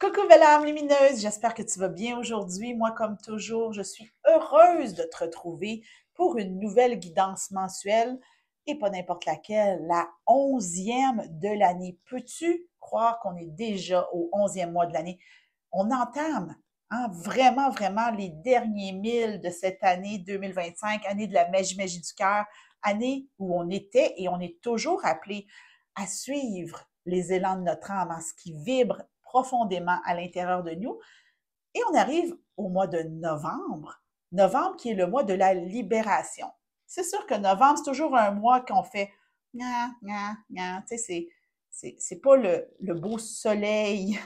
Coucou belle âme lumineuse, j'espère que tu vas bien aujourd'hui. Moi, comme toujours, je suis heureuse de te retrouver pour une nouvelle guidance mensuelle et pas n'importe laquelle, la 11e de l'année. Peux-tu croire qu'on est déjà au 11e mois de l'année? On entame vraiment les derniers milles de cette année 2025, année de la magie du cœur, année où on était et on est toujours appelé à suivre les élans de notre âme, ce qui vibre profondément à l'intérieur de nous. Et on arrive au mois de novembre, novembre qui est le mois de la libération. C'est sûr que novembre, c'est toujours un mois qu'on fait tu sais, c'est pas le beau soleil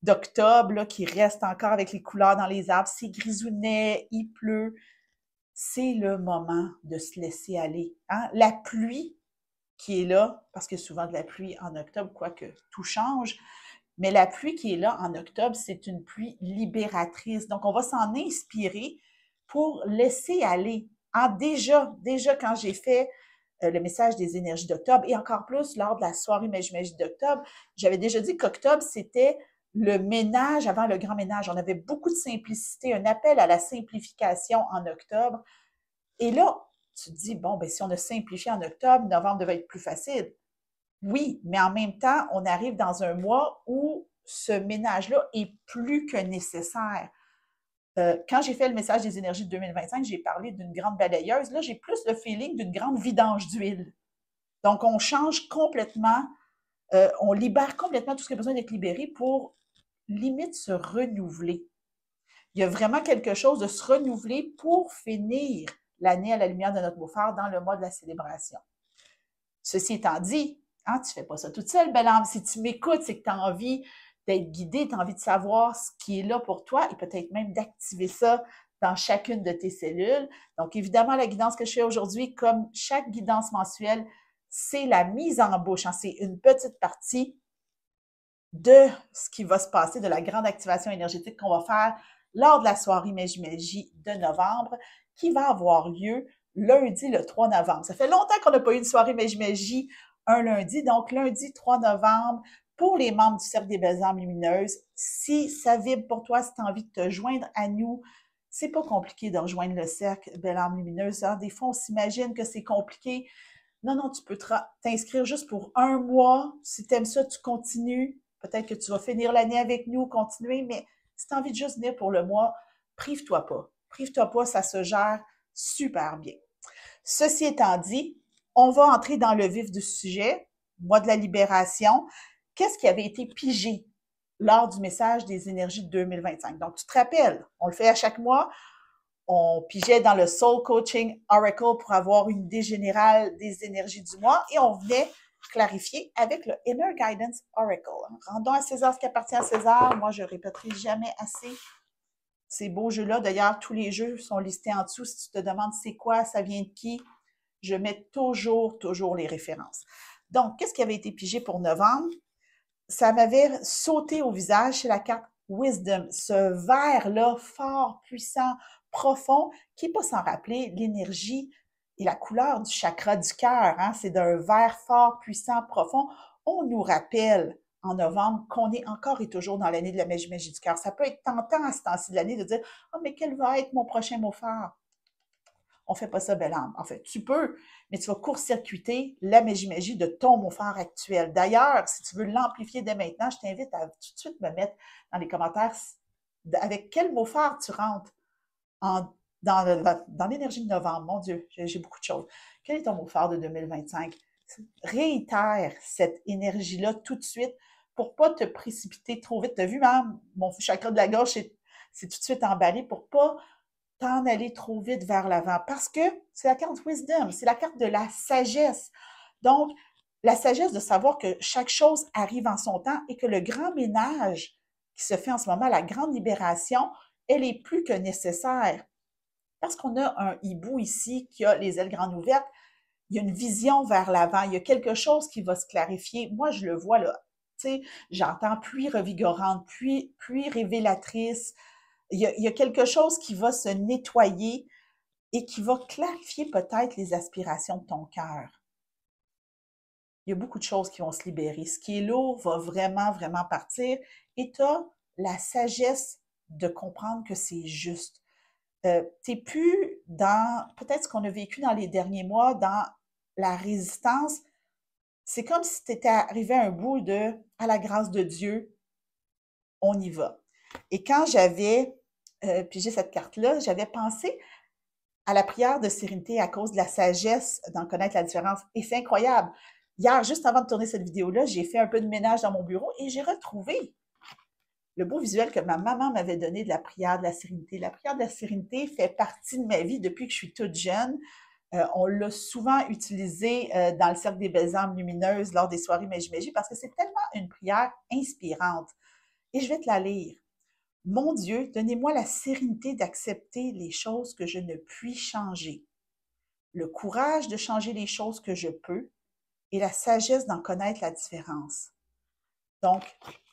d'octobre là, qui reste encore avec les couleurs dans les arbres, c'est grisounet, il pleut. C'est le moment de se laisser aller. Hein? La pluie qui est là, parce qu'il y a souvent de la pluie en octobre, quoique tout change, mais la pluie qui est là en octobre, c'est une pluie libératrice. Donc, on va s'en inspirer pour laisser aller. Ah, déjà quand j'ai fait le message des énergies d'octobre, et encore plus lors de la soirée Magie d'octobre, j'avais déjà dit qu'octobre, c'était le ménage avant le grand ménage. On avait beaucoup de simplicité, un appel à la simplification en octobre. Et là, tu te dis, bon, ben, si on a simplifié en octobre, novembre devait être plus facile. Oui, mais en même temps, on arrive dans un mois où ce ménage-là est plus que nécessaire. Quand j'ai fait le message des énergies de 2025, j'ai parlé d'une grande balayeuse. Là, j'ai plus le feeling d'une grande vidange d'huile. Donc, on change complètement, on libère complètement tout ce qui a besoin d'être libéré pour limite se renouveler. Il y a vraiment quelque chose de se renouveler pour finir l'année à la lumière de notre beau phare dans le mois de la célébration. Ceci étant dit, hein, tu ne fais pas ça toute seule, belle âme. Si tu m'écoutes, c'est que tu as envie d'être guidé, tu as envie de savoir ce qui est là pour toi et peut-être même d'activer ça dans chacune de tes cellules. Donc, évidemment, la guidance que je fais aujourd'hui, comme chaque guidance mensuelle, c'est la mise en bouche. Hein, c'est une petite partie de ce qui va se passer, de la grande activation énergétique qu'on va faire lors de la soirée Magie de novembre, qui va avoir lieu lundi le 3 novembre. Ça fait longtemps qu'on n'a pas eu une soirée Magie un lundi, donc lundi 3 novembre, pour les membres du Cercle des Belles Âmes Lumineuses. Si ça vibre pour toi, si tu as envie de te joindre à nous, c'est pas compliqué de rejoindre le Cercle Belles Âmes Lumineuses. Hein? Des fois, on s'imagine que c'est compliqué. Non, tu peux t'inscrire juste pour un mois. Si tu aimes ça, tu continues. Peut-être que tu vas finir l'année avec nous, continuer, mais si tu as envie de juste venir pour le mois, prive-toi pas. Prive-toi pas, ça se gère super bien. Ceci étant dit, on va entrer dans le vif du sujet, mois de la libération. Qu'est-ce qui avait été pigé lors du message des énergies de 2025? Donc, tu te rappelles, on le fait à chaque mois, on pigeait dans le Soul Coaching Oracle pour avoir une idée générale des énergies du mois et on venait clarifier avec le Inner Guidance Oracle. Rendons à César ce qui appartient à César. Moi, je répéterai jamais assez ces beaux jeux-là. D'ailleurs, tous les jeux sont listés en dessous. Si tu te demandes c'est quoi, ça vient de qui, je mets toujours les références. Donc, qu'est-ce qui avait été pigé pour novembre? Ça m'avait sauté au visage, c'est la carte Wisdom, ce vert-là fort, puissant, profond, qui n'est pas sans rappeler l'énergie et la couleur du chakra du cœur. Hein? C'est d'un vert fort, puissant, profond. On nous rappelle en novembre qu'on est encore et toujours dans l'année de la magie du cœur. Ça peut être tentant à ce temps-ci de l'année de dire « Oh, mais quel va être mon prochain mot phare? » On fait pas ça, belle âme. En fait, tu peux, mais tu vas court-circuiter la magie de ton mot phare actuel. D'ailleurs, si tu veux l'amplifier dès maintenant, je t'invite à tout de suite me mettre dans les commentaires avec quel mot phare tu rentres dans l'énergie de novembre. Mon Dieu, j'ai beaucoup de choses. Quel est ton mot phare de 2025? Réitère cette énergie-là tout de suite pour pas te précipiter trop vite. Tu as vu, même, mon chakra de la gorge, c'est tout de suite emballé pour pas t'en aller trop vite vers l'avant parce que c'est la carte Wisdom, c'est la carte de la sagesse. Donc, la sagesse de savoir que chaque chose arrive en son temps et que le grand ménage qui se fait en ce moment, la grande libération, elle est plus que nécessaire. Parce qu'on a un hibou ici qui a les ailes grandes ouvertes, il y a une vision vers l'avant, il y a quelque chose qui va se clarifier. Moi, je le vois là, tu sais, j'entends pluie revigorante, pluie révélatrice, il y a quelque chose qui va se nettoyer et qui va clarifier peut-être les aspirations de ton cœur. Il y a beaucoup de choses qui vont se libérer. Ce qui est lourd va vraiment partir et tu as la sagesse de comprendre que c'est juste. T'es plus dans, peut-être ce qu'on a vécu dans les derniers mois, dans la résistance. C'est comme si tu étais arrivé à un bout de, à la grâce de Dieu, on y va. Et quand j'avais pigé cette carte-là, j'avais pensé à la prière de sérénité à cause de la sagesse d'en connaître la différence. Et c'est incroyable. Hier, juste avant de tourner cette vidéo-là, j'ai fait un peu de ménage dans mon bureau et j'ai retrouvé le beau visuel que ma maman m'avait donné de la prière de la sérénité. La prière de la sérénité fait partie de ma vie depuis que je suis toute jeune. On l'a souvent utilisé dans le Cercle des belles âmes lumineuses lors des soirées Magie parce que c'est tellement une prière inspirante. Et je vais te la lire. Mon Dieu, donnez-moi la sérénité d'accepter les choses que je ne puis changer, le courage de changer les choses que je peux et la sagesse d'en connaître la différence. Donc,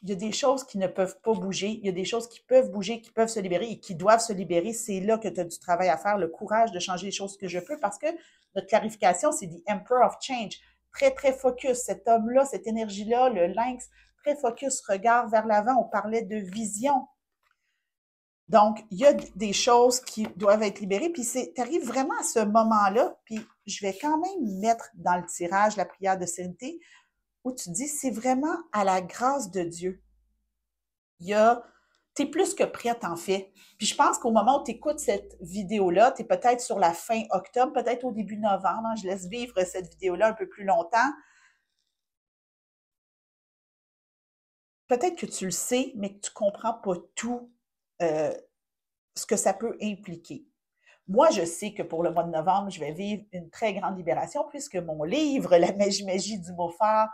il y a des choses qui ne peuvent pas bouger, il y a des choses qui peuvent bouger, qui peuvent se libérer et qui doivent se libérer. C'est là que tu as du travail à faire, le courage de changer les choses que je peux, parce que notre clarification, c'est The Emperor of Change. Très, très focus. Cet homme-là, cette énergie-là, le lynx, très focus, regard vers l'avant. On parlait de vision. Donc, il y a des choses qui doivent être libérées, puis tu arrives vraiment à ce moment-là, puis je vais quand même mettre dans le tirage la prière de sérénité, où tu dis, c'est vraiment à la grâce de Dieu. Tu es plus que prête en fait. Puis je pense qu'au moment où tu écoutes cette vidéo-là, tu es peut-être sur la fin octobre, peut-être au début novembre, hein, je laisse vivre cette vidéo-là un peu plus longtemps. Peut-être que tu le sais, mais que tu ne comprends pas tout ce que ça peut impliquer. Moi, je sais que pour le mois de novembre, je vais vivre une très grande libération puisque mon livre, La magie du mot phare,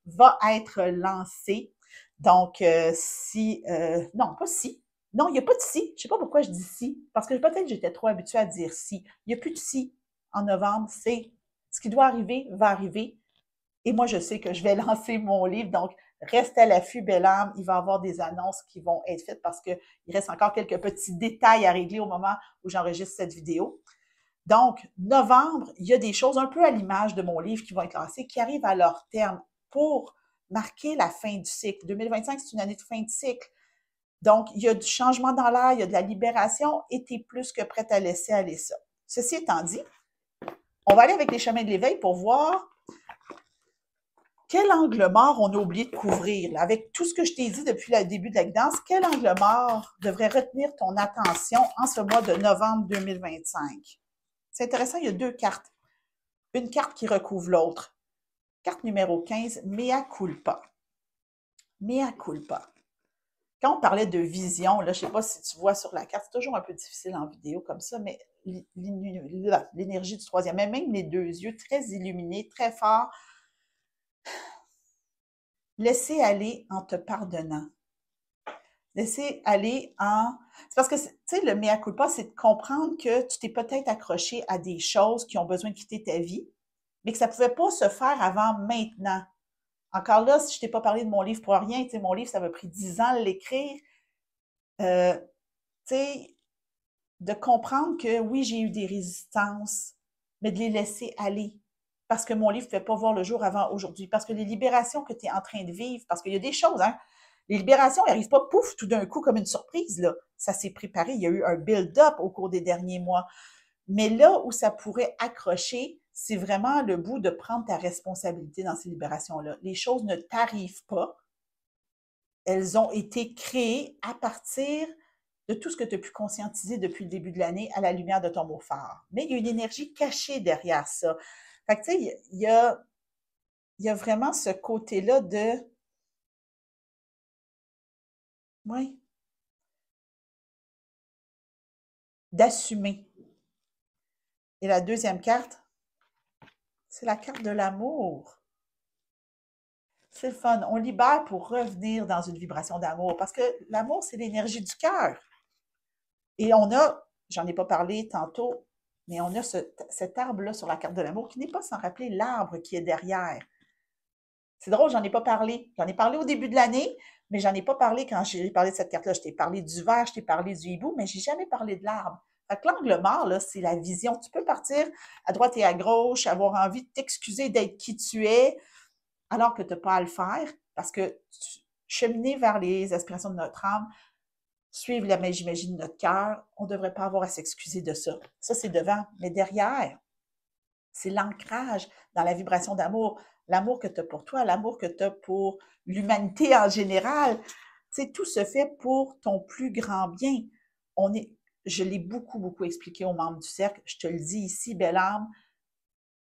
va être lancé. Donc, non, pas si. Non, il n'y a pas de si. Je ne sais pas pourquoi je dis si. Parce que peut-être que j'étais trop habituée à dire si. Il n'y a plus de si en novembre. C'est ce qui doit arriver, va arriver. Et moi, je sais que je vais lancer mon livre. Donc, reste à l'affût, belle âme. Il va y avoir des annonces qui vont être faites parce qu'il reste encore quelques petits détails à régler au moment où j'enregistre cette vidéo. Donc, novembre, il y a des choses un peu à l'image de mon livre qui vont être lancées, qui arrivent à leur terme pour marquer la fin du cycle. 2025, c'est une année de fin de cycle. Donc, il y a du changement dans l'air, il y a de la libération et tu es plus que prête à laisser aller ça. Ceci étant dit, on va aller avec les chemins de l'éveil pour voir quel angle mort on a oublié de couvrir. Là. Avec tout ce que je t'ai dit depuis le début de la guidance, quel angle mort devrait retenir ton attention en ce mois de novembre 2025? C'est intéressant, il y a deux cartes. Une carte qui recouvre l'autre. Carte numéro 15, Mea culpa. Mea culpa. Quand on parlait de vision, là, je ne sais pas si tu vois sur la carte, c'est toujours un peu difficile en vidéo comme ça, mais l'énergie du troisième, même les deux yeux très illuminés, très forts, laisser aller en te pardonnant. Laisser aller en... C'est parce que, tu sais, le mea culpa, c'est de comprendre que tu t'es peut-être accroché à des choses qui ont besoin de quitter ta vie, mais que ça ne pouvait pas se faire avant maintenant. Encore là, si je t'ai pas parlé de mon livre pour rien, tu sais, mon livre, ça m'a pris 10 ans à l'écrire. Tu sais, de comprendre que oui, j'ai eu des résistances, mais de les laisser aller. Parce que mon livre ne fait pas voir le jour avant aujourd'hui. Parce que les libérations que tu es en train de vivre, parce qu'il y a des choses, hein. Les libérations n'arrivent pas pouf, tout d'un coup, comme une surprise, là. Ça s'est préparé. Il y a eu un build-up au cours des derniers mois. Mais là où ça pourrait accrocher, c'est vraiment le bout de prendre ta responsabilité dans ces libérations-là. Les choses ne t'arrivent pas. Elles ont été créées à partir de tout ce que tu as pu conscientiser depuis le début de l'année à la lumière de ton mot phare. Mais il y a une énergie cachée derrière ça. Fait que, tu sais, il y a vraiment ce côté-là de... Oui. D'assumer. Et la deuxième carte, c'est la carte de l'amour. C'est le fun. On libère pour revenir dans une vibration d'amour parce que l'amour, c'est l'énergie du cœur. Et on a, j'en ai pas parlé tantôt, mais on a cet arbre-là sur la carte de l'amour qui n'est pas sans rappeler l'arbre qui est derrière. C'est drôle, j'en ai pas parlé. J'en ai parlé au début de l'année, mais j'en ai pas parlé quand j'ai parlé de cette carte-là. Je t'ai parlé du verre, je t'ai parlé du hibou, mais j'ai jamais parlé de l'arbre. Fait que l'angle mort, là, c'est la vision. Tu peux partir à droite et à gauche, avoir envie de t'excuser d'être qui tu es, alors que tu n'as pas à le faire, parce que cheminer vers les aspirations de notre âme, suivre la magie de notre cœur, on ne devrait pas avoir à s'excuser de ça. Ça, c'est devant. Mais derrière, c'est l'ancrage dans la vibration d'amour. L'amour que tu as pour toi, l'amour que tu as pour l'humanité en général. Tu sais, tout se fait pour ton plus grand bien. Je l'ai beaucoup expliqué aux membres du cercle. Je te le dis ici, belle âme,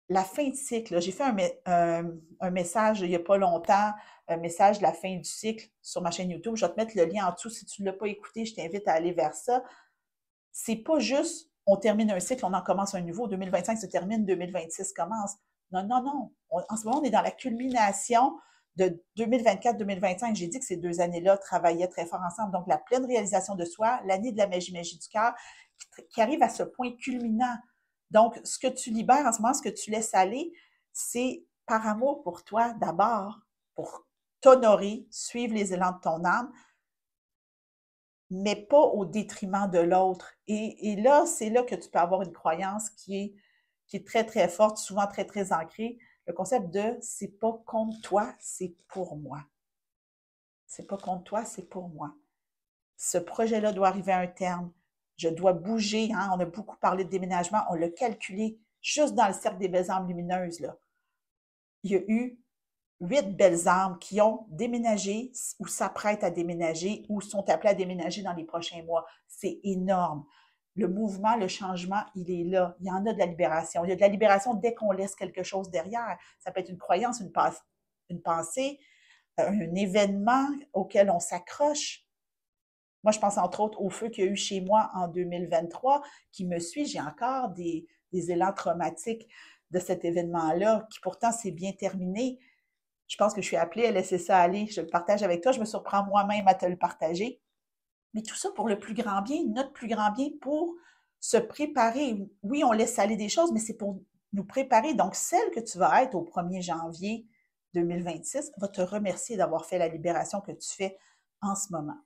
la fin de cycle, j'ai fait un message il n'y a pas longtemps, un message de la fin du cycle sur ma chaîne YouTube. Je vais te mettre le lien en dessous. Si tu ne l'as pas écouté, je t'invite à aller vers ça. C'est pas juste on termine un cycle, on en commence un nouveau. 2025 se termine, 2026 commence. Non. En ce moment, on est dans la culmination de 2024-2025. J'ai dit que ces 2 années-là travaillaient très fort ensemble. Donc, la pleine réalisation de soi, l'année de la magie du cœur, qui arrive à ce point culminant. Donc, ce que tu libères en ce moment, ce que tu laisses aller, c'est par amour pour toi d'abord, pour t'honorer, suivre les élans de ton âme, mais pas au détriment de l'autre. Et là, c'est là que tu peux avoir une croyance qui est très forte, souvent très ancrée. Le concept de c'est pas contre toi, c'est pour moi. C'est pas contre toi, c'est pour moi. Ce projet-là doit arriver à un terme. Je dois bouger. Hein? On a beaucoup parlé de déménagement. On l'a calculé juste dans le cercle des belles âmes lumineuses. Là. Il y a eu 8 belles âmes qui ont déménagé ou s'apprêtent à déménager ou sont appelées à déménager dans les prochains mois. C'est énorme. Le mouvement, le changement, il est là. Il y en a de la libération. Il y a de la libération dès qu'on laisse quelque chose derrière. Ça peut être une croyance, une pensée, un événement auquel on s'accroche. Moi, je pense entre autres au feu qu'il y a eu chez moi en 2023 qui me suit. J'ai encore des élans traumatiques de cet événement-là qui pourtant s'est bien terminé. Je pense que je suis appelée à laisser ça aller. Je le partage avec toi. Je me surprends moi-même à te le partager. Mais tout ça pour le plus grand bien, notre plus grand bien, pour se préparer. Oui, on laisse aller des choses, mais c'est pour nous préparer. Donc, celle que tu vas être au 1er janvier 2026 va te remercier d'avoir fait la libération que tu fais en ce moment.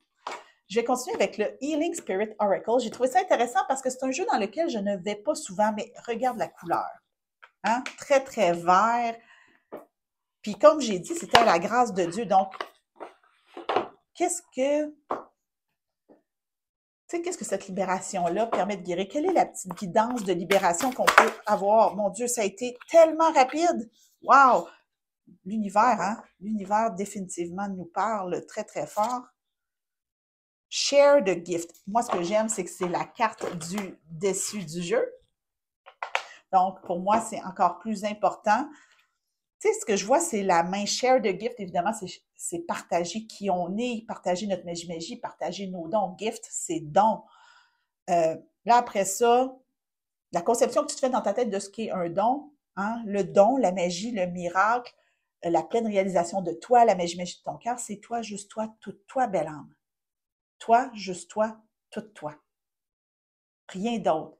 Je vais continuer avec le Healing Spirit Oracle. J'ai trouvé ça intéressant parce que c'est un jeu dans lequel je ne vais pas souvent, mais regarde la couleur. Hein? Très vert. Puis comme j'ai dit, c'était à la grâce de Dieu. Donc, qu'est-ce que cette libération-là permet de guérir? Quelle est la petite guidance de libération qu'on peut avoir? Mon Dieu, ça a été tellement rapide! Wow! L'univers, hein? L'univers définitivement nous parle très fort. Share the gift. Moi, ce que j'aime, c'est que c'est la carte du dessus du jeu. Donc, pour moi, c'est encore plus important. Tu sais, ce que je vois, c'est la main share the gift. Évidemment, c'est partager qui on est, partager notre magie, partager nos dons. Gift, c'est don. Là, après ça, la conception que tu te fais dans ta tête de ce qu'est un don, hein, le don, la magie, le miracle, la pleine réalisation de toi, la magie de ton cœur, c'est toi, juste toi, toute toi, belle âme. Toi, juste toi, toute toi. Rien d'autre.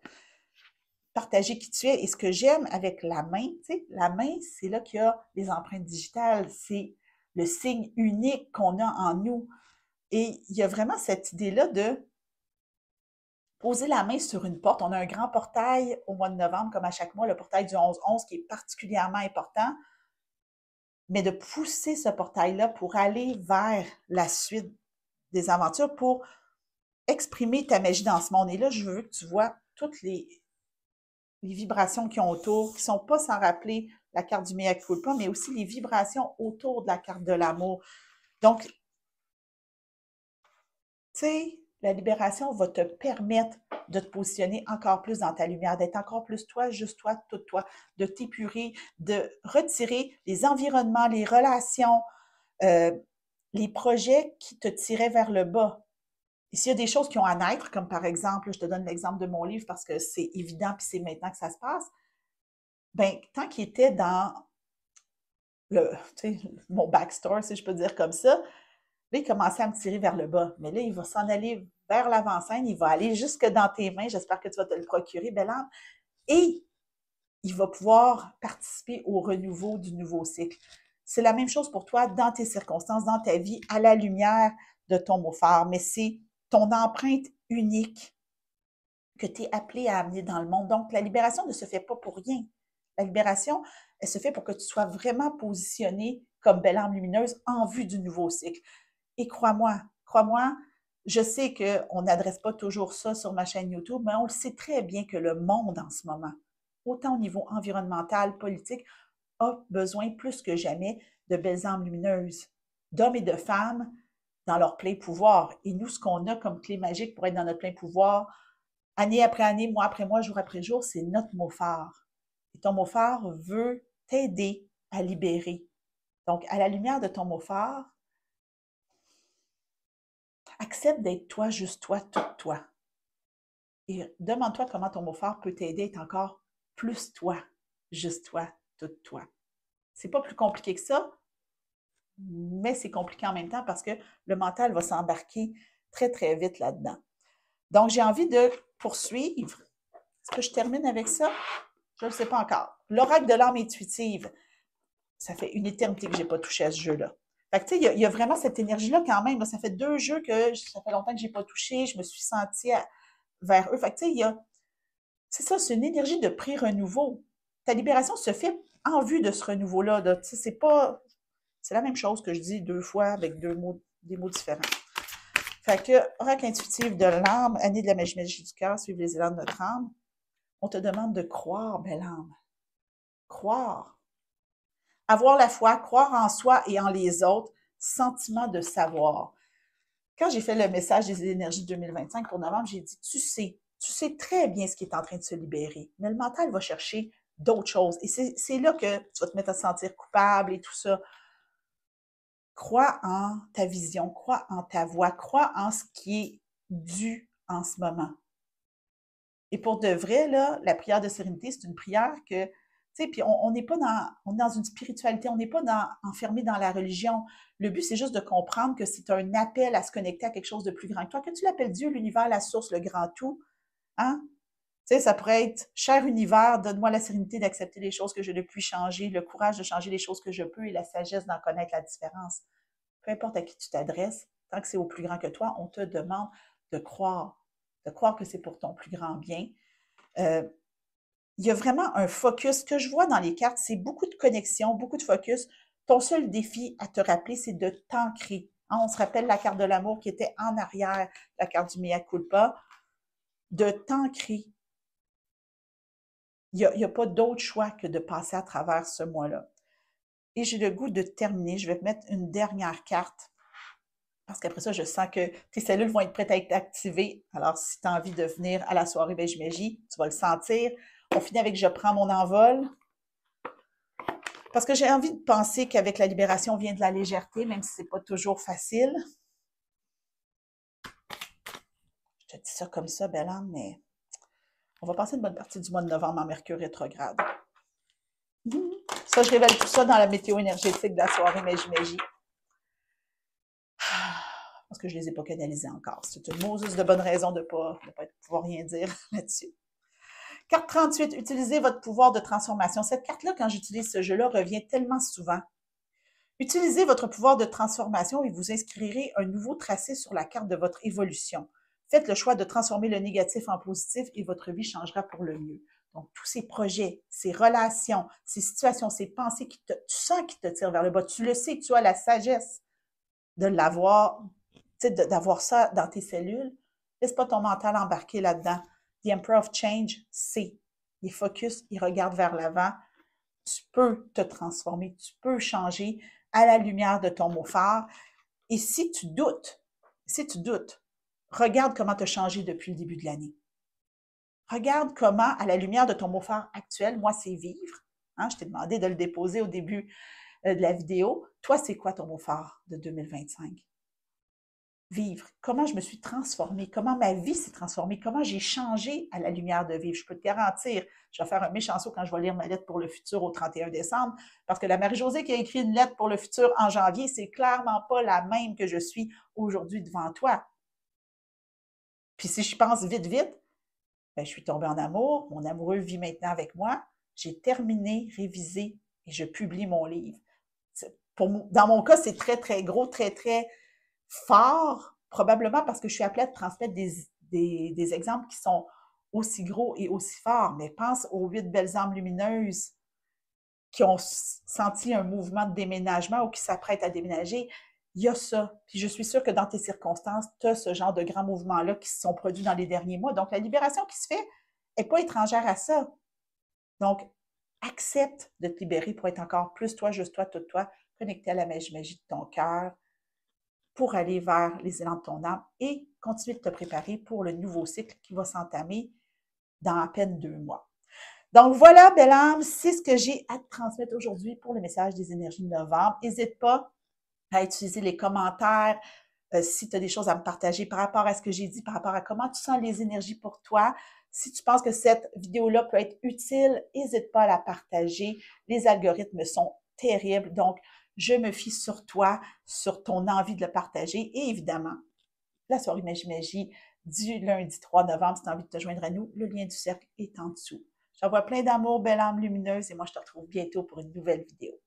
Partager qui tu es. Et ce que j'aime avec la main, tu sais, la main, c'est là qu'il y a les empreintes digitales. C'est le signe unique qu'on a en nous. Et il y a vraiment cette idée-là de poser la main sur une porte. On a un grand portail au mois de novembre, comme à chaque mois, le portail du 11-11, qui est particulièrement important. Mais de pousser ce portail-là pour aller vers la suite des aventures, pour exprimer ta magie dans ce monde. Et là, je veux que tu vois toutes les vibrations qui ont autour, qui ne sont pas sans rappeler la carte du mea culpa, mais aussi les vibrations autour de la carte de l'amour. Donc, tu sais, la libération va te permettre de te positionner encore plus dans ta lumière, d'être encore plus toi, juste toi, toute toi, de t'épurer, de retirer les environnements, les relations, les projets qui te tiraient vers le bas. Et s'il y a des choses qui ont à naître, comme par exemple, je te donne l'exemple de mon livre parce que c'est évident puis c'est maintenant que ça se passe, ben tant qu'il était dans mon backstore, si je peux dire comme ça, là, il commençait à me tirer vers le bas. Mais là, il va s'en aller vers l'avant-scène, il va aller jusque dans tes mains, j'espère que tu vas te le procurer, belle âme, et il va pouvoir participer au renouveau du nouveau cycle. C'est la même chose pour toi dans tes circonstances, dans ta vie, à la lumière de ton mot phare, mais c'est ton empreinte unique que tu es appelé à amener dans le monde. Donc, la libération ne se fait pas pour rien. La libération, elle se fait pour que tu sois vraiment positionné comme belle âme lumineuse en vue du nouveau cycle. Et crois-moi, je sais qu'on n'adresse pas toujours ça sur ma chaîne YouTube, mais on le sait très bien que le monde en ce moment, autant au niveau environnemental, politique, a besoin plus que jamais de belles âmes lumineuses, d'hommes et de femmes dans leur plein pouvoir. Et nous, ce qu'on a comme clé magique pour être dans notre plein pouvoir, année après année, mois après mois, jour après jour, c'est notre mot phare. Et ton mot phare veut t'aider à libérer. Donc, à la lumière de ton mot phare, accepte d'être toi, juste toi, tout toi. Et demande-toi comment ton mot phare peut t'aider à être encore plus toi, juste toi, tout toi. C'est pas plus compliqué que ça, mais c'est compliqué en même temps parce que le mental va s'embarquer très, très vite là-dedans. Donc, j'ai envie de poursuivre. Est-ce que je termine avec ça? Je ne le sais pas encore. L'oracle de l'âme intuitive. Ça fait une éternité que je n'ai pas touché à ce jeu-là. Fait que, tu sais, il y a vraiment cette énergie-là quand même. Ça fait 2 jeux que ça fait longtemps que je n'ai pas touché. Je me suis sentie vers eux. Fait que, tu sais, c'est ça, c'est une énergie de pré-renouveau. Ta libération se fait en vue de ce renouveau-là. Tu sais, c'est la même chose que je dis 2 fois avec des mots différents. Fait que, oracle intuitif de l'âme, année de la magie du cœur, suivre les élans de notre âme. On te demande de croire, belle âme. Croire. Avoir la foi, croire en soi et en les autres, sentiment de savoir. Quand j'ai fait le message des énergies 2025 pour novembre, j'ai dit, tu sais très bien ce qui est en train de se libérer, mais le mental va chercher d'autres choses. Et c'est là que tu vas te mettre à te sentir coupable et tout ça. Crois en ta vision, crois en ta voix, crois en ce qui est dû en ce moment. Et pour de vrai, là, la prière de sérénité, c'est une prière que, tu sais, puis on n'est pas on est dans une spiritualité, on n'est pas enfermé dans la religion. Le but, c'est juste de comprendre que c'est un appel à se connecter à quelque chose de plus grand que toi, que tu l'appelles Dieu, l'univers, la source, le grand tout, hein? Tu sais, ça pourrait être, cher univers, donne-moi la sérénité d'accepter les choses que je ne puis changer, le courage de changer les choses que je peux et la sagesse d'en connaître la différence. Peu importe à qui tu t'adresses, tant que c'est au plus grand que toi, on te demande de croire que c'est pour ton plus grand bien. Il y a vraiment un focus. Ce que je vois dans les cartes, c'est beaucoup de connexion, beaucoup de focus. Ton seul défi à te rappeler, c'est de t'ancrer. On se rappelle la carte de l'amour qui était en arrière, la carte du mea culpa, de t'ancrer. Il n'y a pas d'autre choix que de passer à travers ce mois-là. Et j'ai le goût de terminer. Je vais mettre une dernière carte parce qu'après ça, je sens que tes cellules vont être prêtes à être activées. Alors, si tu as envie de venir à la soirée Beige Magie, tu vas le sentir. On finit avec « Je prends mon envol ». Parce que j'ai envie de penser qu'avec la libération vient de la légèreté, même si ce n'est pas toujours facile. Je te dis ça comme ça, belle âme, mais on va passer une bonne partie du mois de novembre en Mercure rétrograde. Ça, je révèle tout ça dans la météo énergétique de la soirée Magie. Parce que je ne les ai pas canalisés encore. C'est une Moses de bonne raison de ne pas pouvoir rien dire là-dessus. Carte 38, utilisez votre pouvoir de transformation. Cette carte-là, quand j'utilise ce jeu-là, revient tellement souvent. Utilisez votre pouvoir de transformation et vous inscrirez un nouveau tracé sur la carte de votre évolution. Faites le choix de transformer le négatif en positif et votre vie changera pour le mieux. Donc, tous ces projets, ces relations, ces situations, ces pensées tu sens qui te tirent vers le bas, tu le sais, tu as la sagesse de l'avoir, d'avoir ça dans tes cellules. Laisse pas ton mental embarquer là-dedans. The Emperor of Change, c'est. Il focus, il regarde vers l'avant. Tu peux te transformer, tu peux changer à la lumière de ton mot phare. Et si tu doutes, regarde comment tu as changé depuis le début de l'année. Regarde comment, à la lumière de ton mot phare actuel, moi, c'est vivre. Hein, je t'ai demandé de le déposer au début de la vidéo. Toi, c'est quoi ton mot phare de 2025? Vivre. Comment je me suis transformée, comment ma vie s'est transformée, comment j'ai changé à la lumière de vivre. Je peux te garantir, je vais faire un méchant saut quand je vais lire ma lettre pour le futur au 31 décembre, parce que la Marie-Josée qui a écrit une lettre pour le futur en janvier, c'est clairement pas la même que je suis aujourd'hui devant toi. Puis si je pense vite, ben, je suis tombée en amour, mon amoureux vit maintenant avec moi, j'ai terminé, révisé et je publie mon livre. Dans mon cas, c'est très, très gros, très, très fort, probablement parce que je suis appelée à te transmettre des exemples qui sont aussi gros et aussi forts. Mais pense aux 8 belles âmes lumineuses qui ont senti un mouvement de déménagement ou qui s'apprêtent à déménager. il y a ça. Puis je suis sûre que dans tes circonstances, tu as ce genre de grands mouvements-là qui se sont produits dans les derniers mois. Donc, la libération qui se fait n'est pas étrangère à ça. Donc, accepte de te libérer pour être encore plus toi, juste toi, tout toi, connecté à la magie de ton cœur pour aller vers les élans de ton âme et continuer de te préparer pour le nouveau cycle qui va s'entamer dans à peine 2 mois. Donc voilà, belle âme, c'est ce que j'ai à te transmettre aujourd'hui pour le message des énergies de novembre. N'hésite pas à utiliser les commentaires si tu as des choses à me partager par rapport à ce que j'ai dit, par rapport à comment tu sens les énergies pour toi. Si tu penses que cette vidéo-là peut être utile, n'hésite pas à la partager. Les algorithmes sont terribles, donc je me fie sur toi, sur ton envie de le partager et évidemment, la soirée Magie du lundi 3 novembre, si tu as envie de te joindre à nous, le lien du cercle est en dessous. J'envoie plein d'amour, belle âme lumineuse et moi je te retrouve bientôt pour une nouvelle vidéo.